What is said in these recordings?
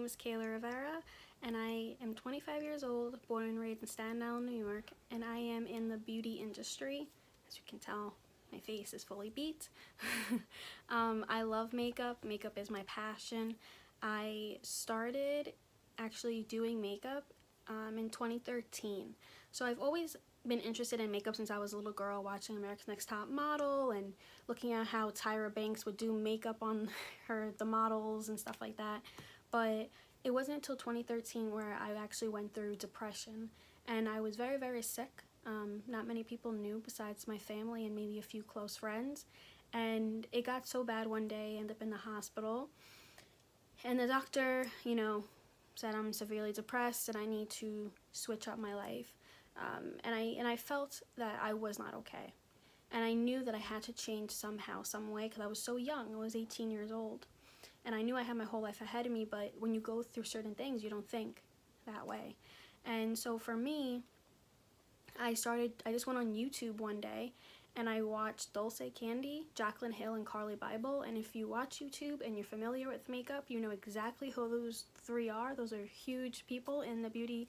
name is Kayla Rivera, and I am 25 years old, born and raised in Staten Island, New York, and I am in the beauty industry. As you can tell, my face is fully beat. I love makeup. Makeup is my passion. I started actually doing makeup in 2013. So I've always been interested in makeup since I was a little girl, watching America's Next Top Model and looking at how Tyra Banks would do makeup on the models and stuff like that. But it wasn't until 2013 where I actually went through depression, and I was very, very sick. Not many people knew besides my family and maybe a few close friends. And it got so bad one day, I ended up in the hospital. And the doctor, said I'm severely depressed and I need to switch up my life. And I felt that I was not okay. And I knew that I had to change somehow, some way, because I was so young. I was 18 years old. And I knew I had my whole life ahead of me, but when you go through certain things, you don't think that way. And so for me, I just went on YouTube one day and I watched Dulce Candy, Jaclyn Hill, and Carly Bible. And if you watch YouTube and you're familiar with makeup, you know exactly who those three are. Those are huge people in the beauty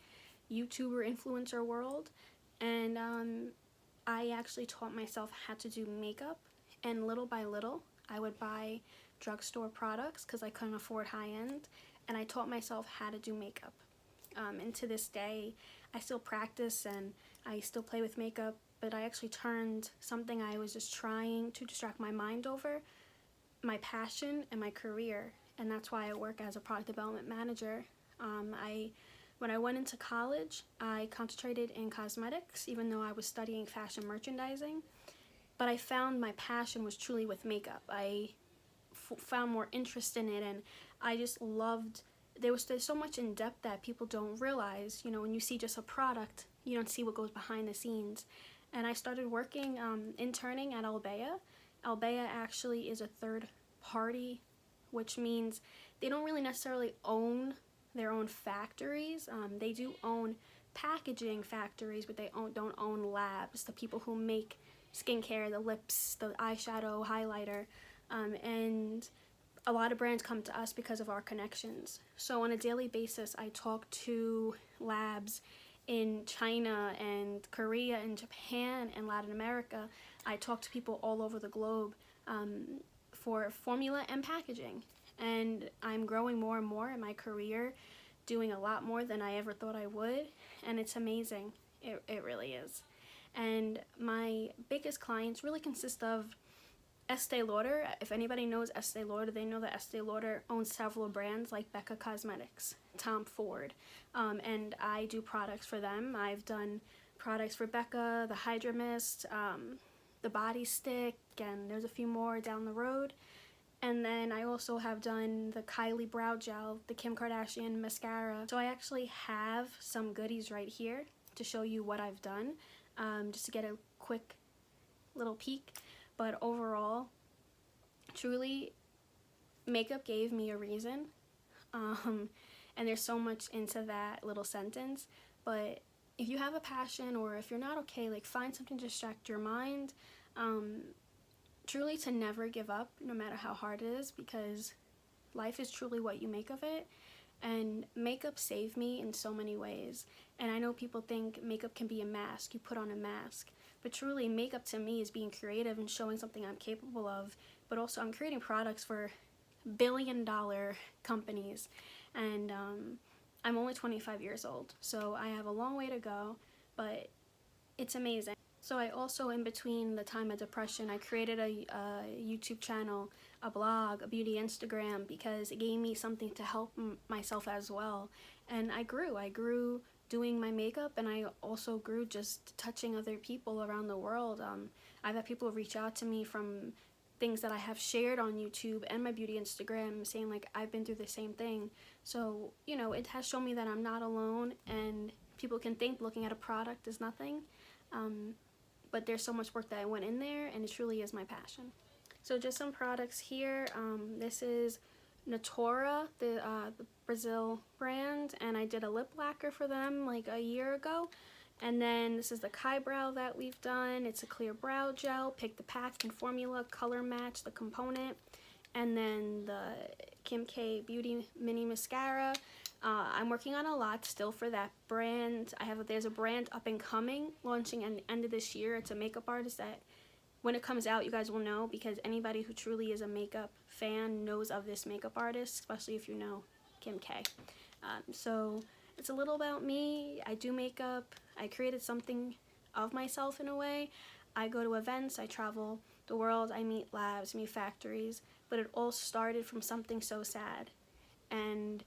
YouTuber influencer world. And I actually taught myself how to do makeup, and little by little I would buy drugstore products because I couldn't afford high-end, and I taught myself how to do makeup. And to this day I still practice and I still play with makeup, but I actually turned something I was just trying to distract my mind over, my passion and my career. And that's why I work as a product development manager. When I went into college, I concentrated in cosmetics, even though I was studying fashion merchandising. But I found my passion was truly with makeup. I found more interest in it, and I just loved. There's so much in depth that people don't realize. When you see just a product, you don't see what goes behind the scenes. And I started working, interning at Albea. Albea actually is a third party, which means they don't really necessarily own their own factories. They do own packaging factories, but they don't own labs, the people who make skincare, the lips, the eyeshadow, highlighter, and a lot of brands come to us because of our connections. So on a daily basis, I talk to labs in China and Korea and Japan and Latin America. I talk to people all over the globe for formula and packaging. And I'm growing more and more in my career, doing a lot more than I ever thought I would. And it's amazing. It really is. And my biggest clients really consist of Estee Lauder. If anybody knows Estee Lauder, they know that Estee Lauder owns several brands like Becca Cosmetics, Tom Ford, and I do products for them. I've done products for Becca, the Hydra Mist, the Body Stick, and there's a few more down the road. And then I also have done the Kylie Brow Gel, the Kim Kardashian Mascara. So I actually have some goodies right here to show you what I've done, just to get a quick little peek. But overall, truly, makeup gave me a reason. And there's so much into that little sentence. But if you have a passion, or if you're not okay, find something to distract your mind. Truly, to never give up, no matter how hard it is, because life is truly what you make of it. And makeup saved me in so many ways. And I know people think makeup can be a mask. You put on a mask. But truly, makeup to me is being creative and showing something I'm capable of. But also, I'm creating products for billion-dollar companies. And I'm only 25 years old. So I have a long way to go. But it's amazing. So I also, in between the time of depression, I created a YouTube channel, a blog, a beauty Instagram, because it gave me something to help myself as well. And I grew doing my makeup, and I also grew just touching other people around the world. I've had people reach out to me from things that I have shared on YouTube and my beauty Instagram, saying I've been through the same thing. So, it has shown me that I'm not alone, and people can think looking at a product is nothing. But there's so much work that went in there, and it truly is my passion. So just some products here. This is Natura, the Brazil brand, and I did a lip lacquer for them a year ago. And then this is the Kybrow that we've done. It's a clear brow gel. Pick the pack and formula, color match the component. And then the Kim K Beauty Mini Mascara. I'm working on a lot still for that brand. There's a brand up and coming, launching at the end of this year. It's a makeup artist that when it comes out, you guys will know, because anybody who truly is a makeup fan knows of this makeup artist, especially if you know Kim K. So it's a little about me. I do makeup. I created something of myself in a way. I go to events. I travel the world. I meet labs, meet factories. But it all started from something so sad. And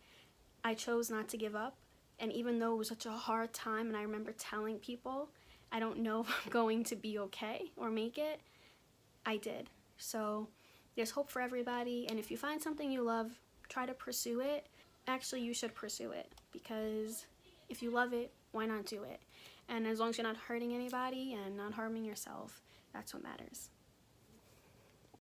I chose not to give up. And even though it was such a hard time, and I remember telling people, I don't know if I'm going to be okay or make it, I did. So there's hope for everybody. And if you find something you love, try to pursue it. Actually, you should pursue it, because if you love it, why not do it? And as long as you're not hurting anybody and not harming yourself, that's what matters.